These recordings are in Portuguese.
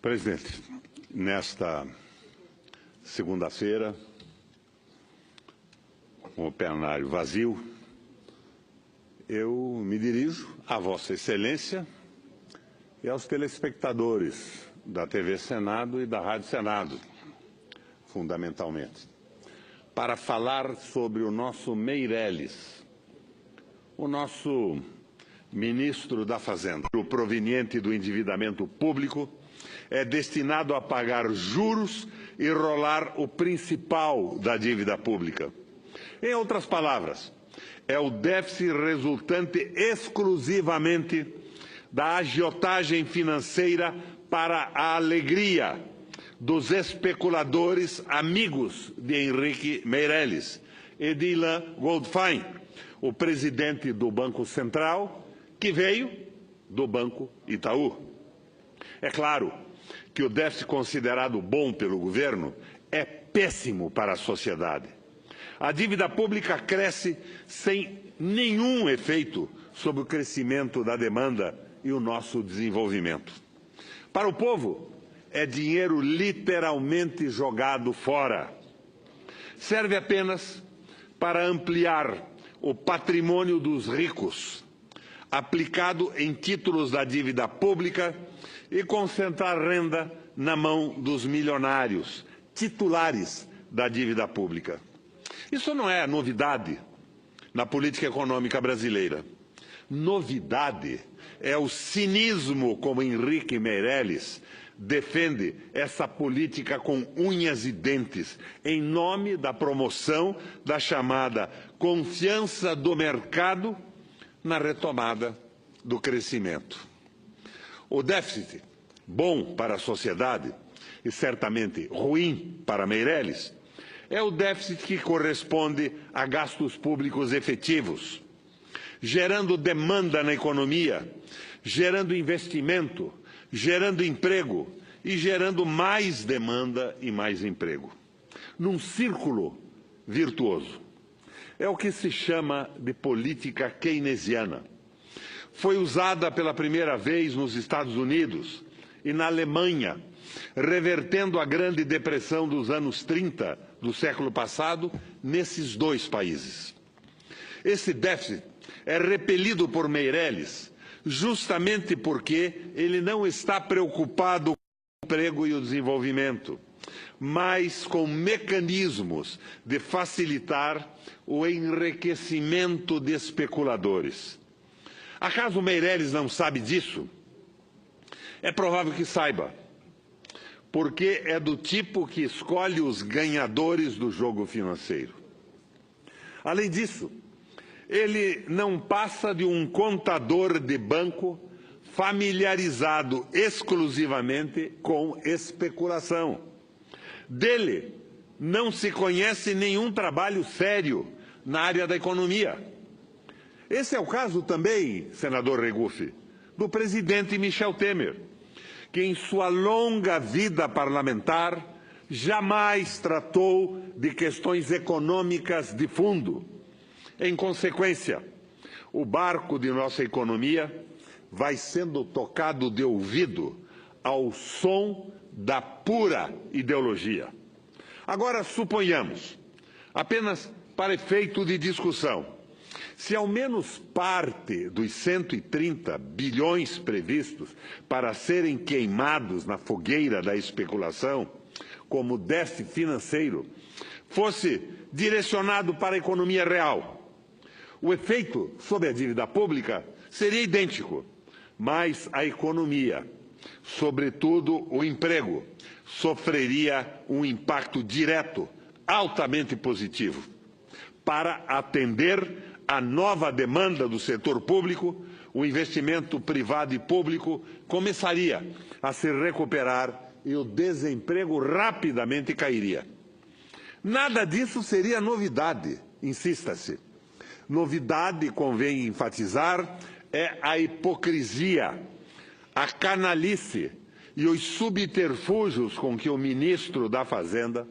Presidente, nesta segunda-feira, com o plenário vazio, eu me dirijo a Vossa Excelência e aos telespectadores da TV Senado e da Rádio Senado, fundamentalmente, para falar sobre o nosso Meirelles, o nosso ministro da Fazenda. O proveniente do endividamento público é destinado a pagar juros e rolar o principal da dívida pública. Em outras palavras, é o déficit resultante exclusivamente da agiotagem financeira para a alegria dos especuladores amigos de Henrique Meirelles e de Ilan Goldfein, o presidente do Banco Central, que veio do Banco Itaú. É claro que o déficit considerado bom pelo governo é péssimo para a sociedade. A dívida pública cresce sem nenhum efeito sobre o crescimento da demanda e o nosso desenvolvimento. Para o povo, é dinheiro literalmente jogado fora. Serve apenas para ampliar o patrimônio dos ricos, aplicado em títulos da dívida pública e concentrar renda na mão dos milionários, titulares da dívida pública. Isso não é novidade na política econômica brasileira. Novidade é o cinismo como Henrique Meirelles defende essa política com unhas e dentes, em nome da promoção da chamada confiança do mercado na retomada do crescimento. O déficit, bom para a sociedade e certamente ruim para Meirelles, é o déficit que corresponde a gastos públicos efetivos, gerando demanda na economia, gerando investimento, gerando emprego e gerando mais demanda e mais emprego. Num círculo virtuoso. É o que se chama de política keynesiana. Foi usada pela primeira vez nos Estados Unidos e na Alemanha, revertendo a Grande Depressão dos anos 30 do século passado nesses dois países. Esse déficit é repelido por Meirelles justamente porque ele não está preocupado com o emprego e o desenvolvimento, mas com mecanismos de facilitar o enriquecimento de especuladores. Acaso Meirelles não sabe disso? É provável que saiba, porque é do tipo que escolhe os ganhadores do jogo financeiro. Além disso, ele não passa de um contador de banco familiarizado exclusivamente com especulação. Dele não se conhece nenhum trabalho sério na área da economia. Esse é o caso também, senador Regufe, do presidente Michel Temer, que em sua longa vida parlamentar jamais tratou de questões econômicas de fundo. Em consequência, o barco de nossa economia vai sendo tocado de ouvido ao som da pura ideologia. Agora, suponhamos, apenas para efeito de discussão, se ao menos parte dos 130 bilhões previstos para serem queimados na fogueira da especulação, como déficit financeiro, fosse direcionado para a economia real, o efeito sobre a dívida pública seria idêntico, mas a economia, sobretudo o emprego, sofreria um impacto direto, altamente positivo. Para atender a nova demanda do setor público, o investimento privado e público começaria a se recuperar e o desemprego rapidamente cairia. Nada disso seria novidade, insista-se. Novidade, convém enfatizar, é a hipocrisia, a canalice e os subterfúgios com que o ministro da Fazenda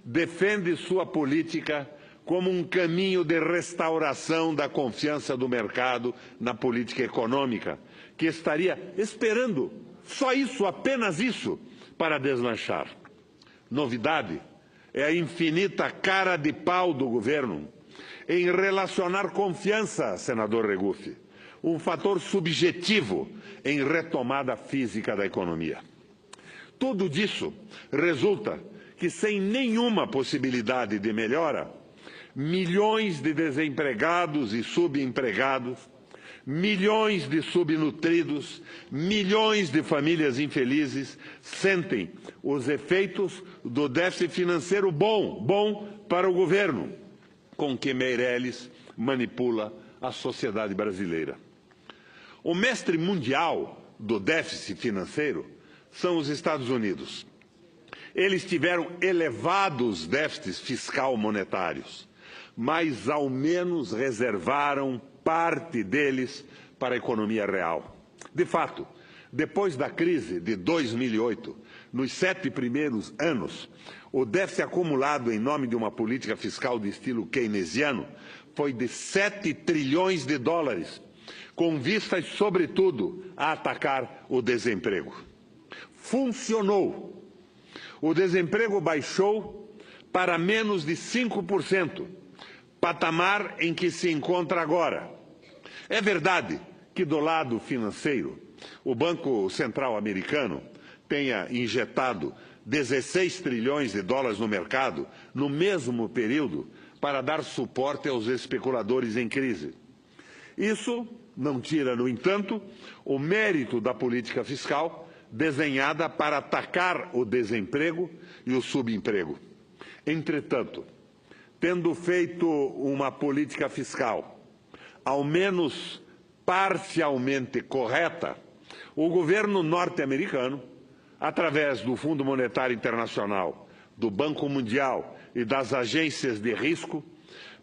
defende sua política como um caminho de restauração da confiança do mercado na política econômica, que estaria esperando Só isso, apenas isso, para deslanchar. Novidade é a infinita cara de pau do governo em relacionar confiança, senador Regufe, um fator subjetivo em retomada física da economia. Tudo disso resulta que, sem nenhuma possibilidade de melhora, milhões de desempregados e subempregados, milhões de subnutridos, milhões de famílias infelizes sentem os efeitos do déficit financeiro bom para o governo, com que Meirelles manipula a sociedade brasileira. O mestre mundial do déficit financeiro são os Estados Unidos. Eles tiveram elevados déficits fiscal-monetários, mas ao menos reservaram parte deles para a economia real. De fato, depois da crise de 2008, nos 7 primeiros anos, o déficit acumulado em nome de uma política fiscal de estilo keynesiano foi de 7 trilhões de dólares, com vistas, sobretudo, a atacar o desemprego. Funcionou. O desemprego baixou para menos de 5%, patamar em que se encontra agora. É verdade que, do lado financeiro, o Banco Central americano tenha injetado 16 trilhões de dólares no mercado no mesmo período para dar suporte aos especuladores em crise. Isso não tira, no entanto, o mérito da política fiscal desenhada para atacar o desemprego e o subemprego. Entretanto, tendo feito uma política fiscal, ao menos parcialmente correta, o governo norte-americano, através do Fundo Monetário Internacional, do Banco Mundial e das agências de risco,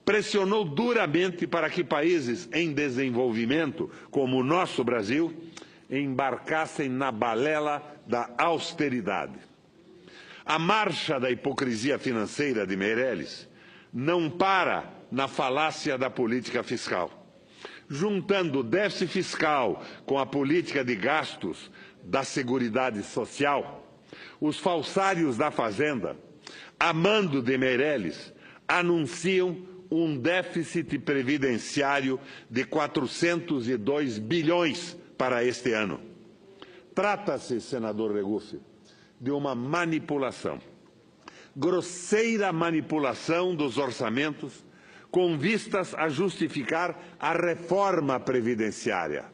pressionou duramente para que países em desenvolvimento, como o nosso Brasil, embarcassem na balela da austeridade. A marcha da hipocrisia financeira de Meirelles não para na falácia da política fiscal. Juntando o déficit fiscal com a política de gastos da Seguridade Social, os falsários da Fazenda, a mando de Meirelles, anunciam um déficit previdenciário de 402 bilhões para este ano. Trata-se, senador Regufe, de uma manipulação, grosseira manipulação dos orçamentos com vistas a justificar a reforma previdenciária,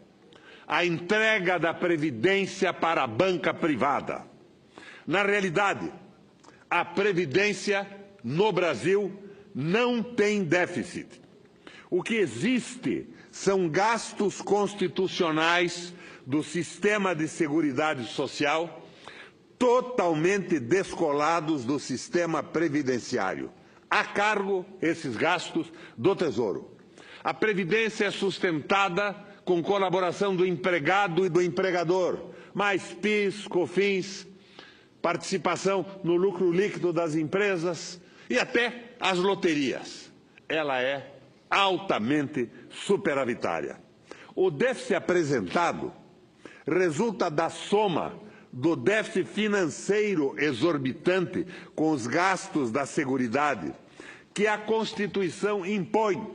a entrega da Previdência para a banca privada. Na realidade, a Previdência no Brasil não tem déficit. O que existe são gastos constitucionais do sistema de seguridade social totalmente descolados do sistema previdenciário. A cargo, esses gastos, do Tesouro. A Previdência é sustentada com colaboração do empregado e do empregador, mais PIS, COFINS, participação no lucro líquido das empresas e até as loterias. Ela é altamente superavitária. O déficit apresentado resulta da soma do déficit financeiro exorbitante com os gastos da Seguridade, que a Constituição impõe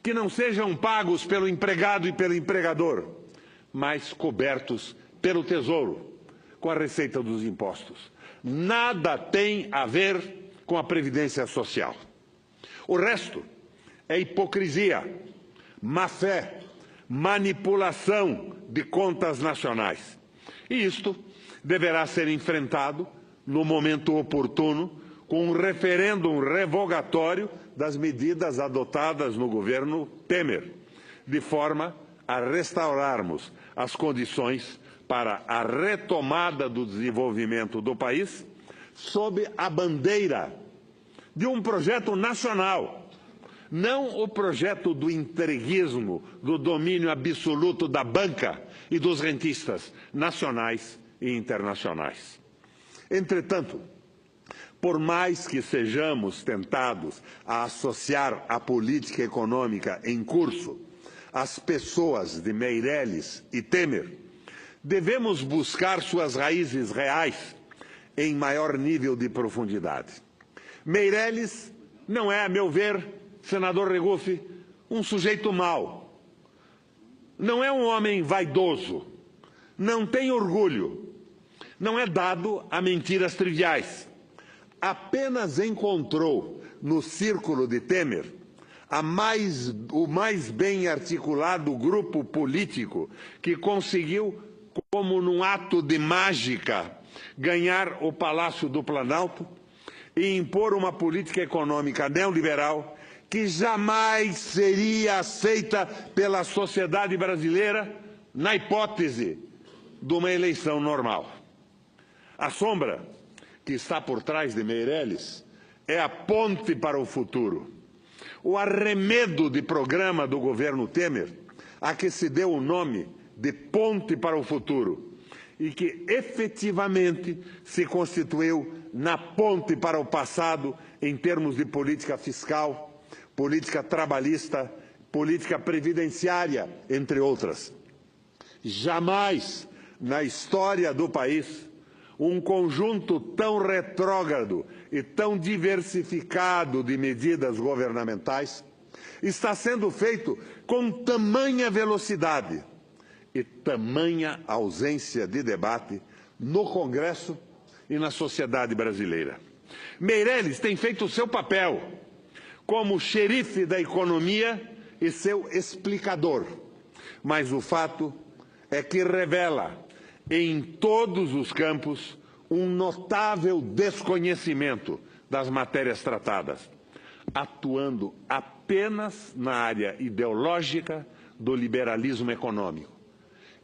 que não sejam pagos pelo empregado e pelo empregador, mas cobertos pelo Tesouro, com a receita dos impostos. Nada tem a ver com a Previdência Social. O resto é hipocrisia, má-fé, manipulação de contas nacionais. E isto deverá ser enfrentado no momento oportuno com um referêndum revogatório das medidas adotadas no governo Temer, de forma a restaurarmos as condições para a retomada do desenvolvimento do país sob a bandeira de um projeto nacional, não o projeto do entreguismo, do domínio absoluto da banca e dos rentistas nacionais e internacionais. Entretanto, por mais que sejamos tentados a associar a política econômica em curso às pessoas de Meirelles e Temer, devemos buscar suas raízes reais em maior nível de profundidade. Meirelles não é, a meu ver, senador Regufe, um sujeito mau. Não é um homem vaidoso. Não tem orgulho. Não é dado a mentiras triviais. Apenas encontrou no círculo de Temer o mais bem articulado grupo político que conseguiu, como num ato de mágica, ganhar o Palácio do Planalto e impor uma política econômica neoliberal que jamais seria aceita pela sociedade brasileira na hipótese de uma eleição normal. A sombra que está por trás de Meirelles é a ponte para o futuro. O arremedo de programa do governo Temer, a que se deu o nome de Ponte para o Futuro, e que efetivamente se constituiu na ponte para o passado em termos de política fiscal, política trabalhista, política previdenciária, entre outras. Jamais na história do país um conjunto tão retrógrado e tão diversificado de medidas governamentais está sendo feito com tamanha velocidade e tamanha ausência de debate no Congresso e na sociedade brasileira. Meirelles tem feito o seu papel como xerife da economia e seu explicador, mas o fato é que revela em todos os campos um notável desconhecimento das matérias tratadas, atuando apenas na área ideológica do liberalismo econômico,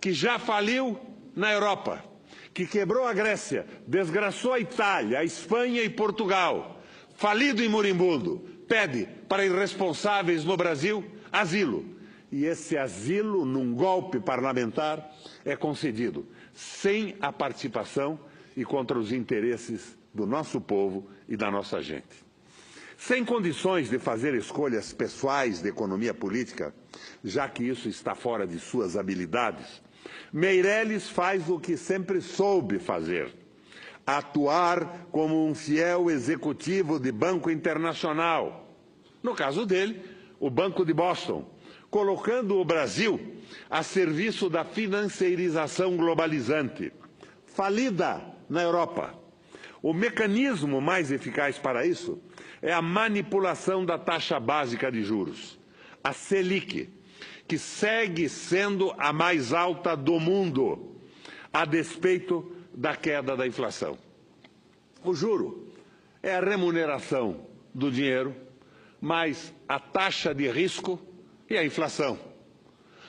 que já faliu na Europa, que quebrou a Grécia, desgraçou a Itália, a Espanha e Portugal, falido e moribundo, pede para irresponsáveis no Brasil asilo. E esse asilo, num golpe parlamentar, é concedido sem a participação e contra os interesses do nosso povo e da nossa gente. Sem condições de fazer escolhas pessoais de economia política, já que isso está fora de suas habilidades, Meirelles faz o que sempre soube fazer: atuar como um fiel executivo de banco internacional. No caso dele, o Banco de Boston, colocando o Brasil a serviço da financeirização globalizante, falida na Europa. O mecanismo mais eficaz para isso é a manipulação da taxa básica de juros, a Selic, que segue sendo a mais alta do mundo, a despeito da queda da inflação. O juro é a remuneração do dinheiro, mais a taxa de risco e a inflação.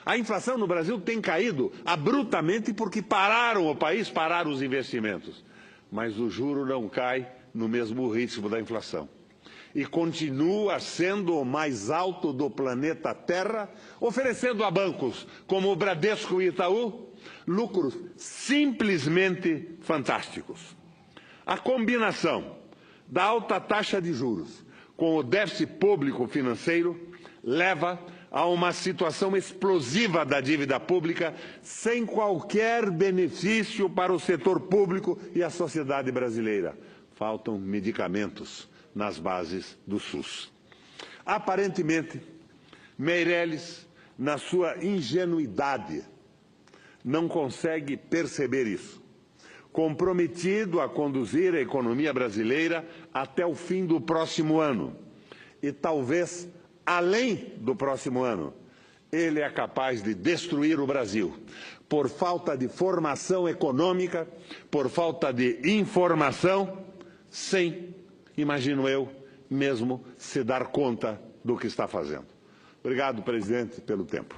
A inflação no Brasil tem caído abruptamente porque pararam o país, pararam os investimentos. Mas o juro não cai no mesmo ritmo da inflação. E continua sendo o mais alto do planeta Terra, oferecendo a bancos como o Bradesco e Itaú lucros simplesmente fantásticos. A combinação da alta taxa de juros com o déficit público financeiro leva a uma situação explosiva da dívida pública, sem qualquer benefício para o setor público e a sociedade brasileira. Faltam medicamentos nas bases do SUS. Aparentemente, Meirelles, na sua ingenuidade, não consegue perceber isso. Comprometido a conduzir a economia brasileira até o fim do próximo ano, e talvez além do próximo ano, ele é capaz de destruir o Brasil por falta de formação econômica, por falta de informação, sem, imagino eu, mesmo se dar conta do que está fazendo. Obrigado, presidente, pelo tempo.